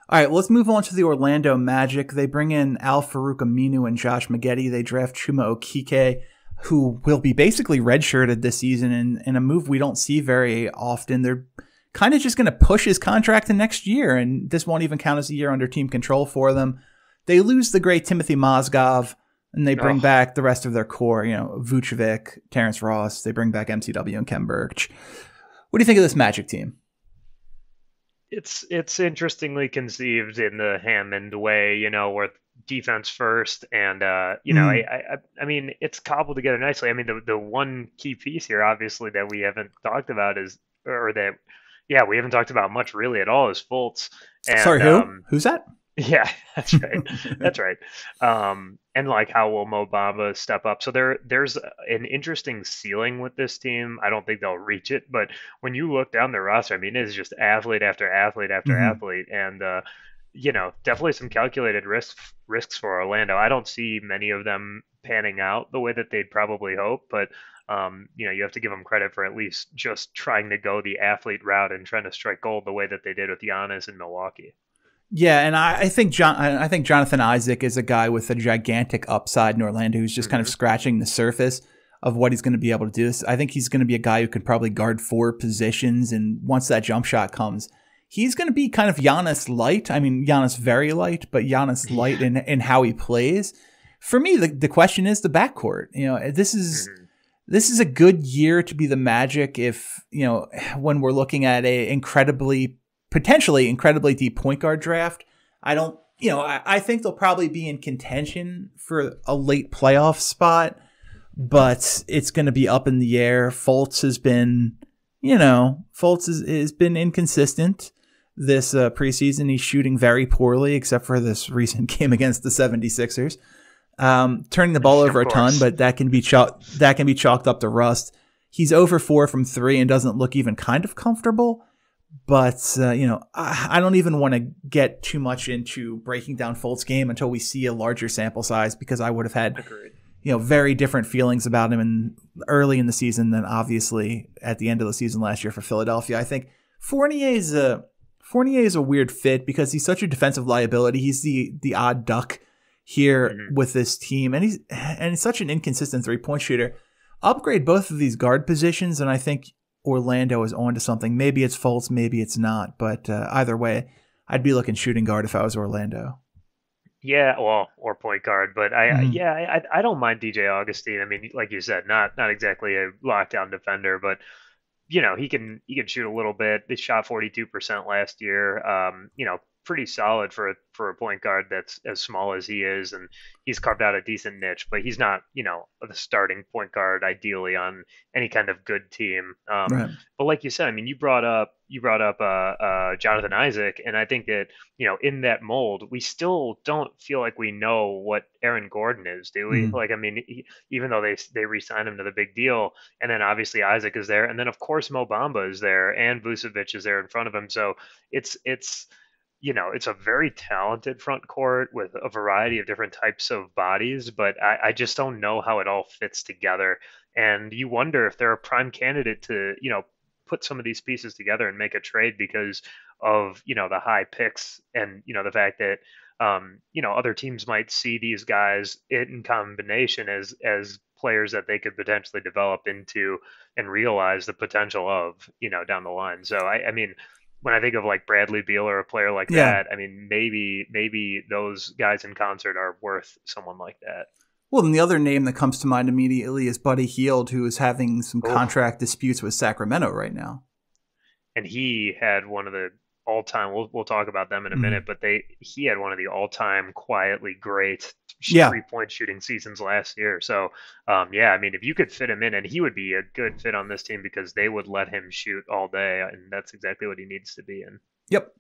All right, let's move on to the Orlando Magic. They bring in Al Farouk Aminu and Josh Maggette. They draft Chuma Okike, who will be basically redshirted this season in a move we don't see very often. They're kind of just going to push his contract to next year, and this won't even count as a year under team control for them. They lose the great Timothy Mozgov, and they bring back the rest of their core, Vucevic, Terrence Ross. They bring back MCW and Kem Birch. What do you think of this Magic team? It's interestingly conceived in the Hammond way, where defense first, and Mm. I mean, it's cobbled together nicely. I mean, the one key piece here, obviously, that we haven't talked about is, or that, yeah, we haven't talked about much really at all is Fultz, Sorry, and who? Who's that? yeah, that's right. That's right. And like how will Mo Bamba step up? So there's an interesting ceiling with this team. I don't think they'll reach it, but when you look down their roster, I mean, it's just athlete after athlete after Hmm. athlete, and definitely some calculated risks for Orlando. I don't see many of them panning out the way that they'd probably hope, but you have to give them credit for at least just trying to go the athlete route and trying to strike gold the way that they did with Giannis in Milwaukee. Yeah, and I think I think Jonathan Isaac is a guy with a gigantic upside in Orlando who's just kind of Hmm. scratching the surface of what he's going to be able to do. I think he's going to be a guy who could probably guard four positions, and once that jump shot comes, he's going to be kind of Giannis light. I mean, Giannis very light, but Giannis light Yeah. in how he plays. For me, the question is the backcourt. Hmm. This is a good year to be the Magic if, when we're looking at a potentially incredibly deep point guard draft. I don't, I think they'll probably be in contention for a late playoff spot, but it's going to be up in the air. Fultz has been inconsistent this preseason. He's shooting very poorly, except for this recent game against the 76ers. Turning the ball over Of a ton, course. but that can be chalked up to rust. He's over 4 from 3 and doesn't look even kind of comfortable. But I don't even want to get too much into breaking down Fultz' game until we see a larger sample size, because I would have had Agreed. very different feelings about him early in the season than obviously at the end of the season last year for Philadelphia. I think Fournier is a weird fit because he's such a defensive liability. He's the odd duck here Hmm. with this team, and he's such an inconsistent 3-point shooter. Upgrade both of these guard positions, and I think Orlando is onto something. Maybe it's Fultz, maybe it's not, but either way, I'd be looking shooting guard if I was Orlando. Yeah, well, or point guard, but Hmm. yeah, I don't mind DJ Augustine. I mean, like you said, not exactly a lockdown defender, but he can shoot a little bit. They shot 42% last year. Pretty solid for a point guard that's as small as he is, and he's carved out a decent niche. But he's not, the starting point guard ideally on any kind of good team. Right. But like you said, I mean, you brought up Jonathan Isaac, and I think that in that mold, we still don't feel like we know what Aaron Gordon is, do we? Hmm. Like, I mean, even though they re-signed him to the big deal, and then obviously Isaac is there, and then of course Mo Bamba is there, and Vucevic is there in front of him. So it's a very talented front court with a variety of different types of bodies, but I just don't know how it all fits together. And you wonder if they're a prime candidate to put some of these pieces together and make a trade because of the high picks and the fact that other teams might see these guys in combination as players that they could potentially develop into and realize the potential of down the line. So I mean, when I think of like Bradley Beal or a player like Yeah. that, I mean maybe those guys in concert are worth someone like that. Well, then the other name that comes to mind immediately is Buddy Hield, who is having some Oh, contract disputes with Sacramento right now. and he had one of the all-time. We'll talk about them in a minute, Mhm. but he had one of the all-time quietly great Yeah. three-point shooting seasons last year. So yeah, I mean, if you could fit him in, and he would be a good fit on this team because they would let him shoot all day, and that's exactly what he needs to be in. Yep.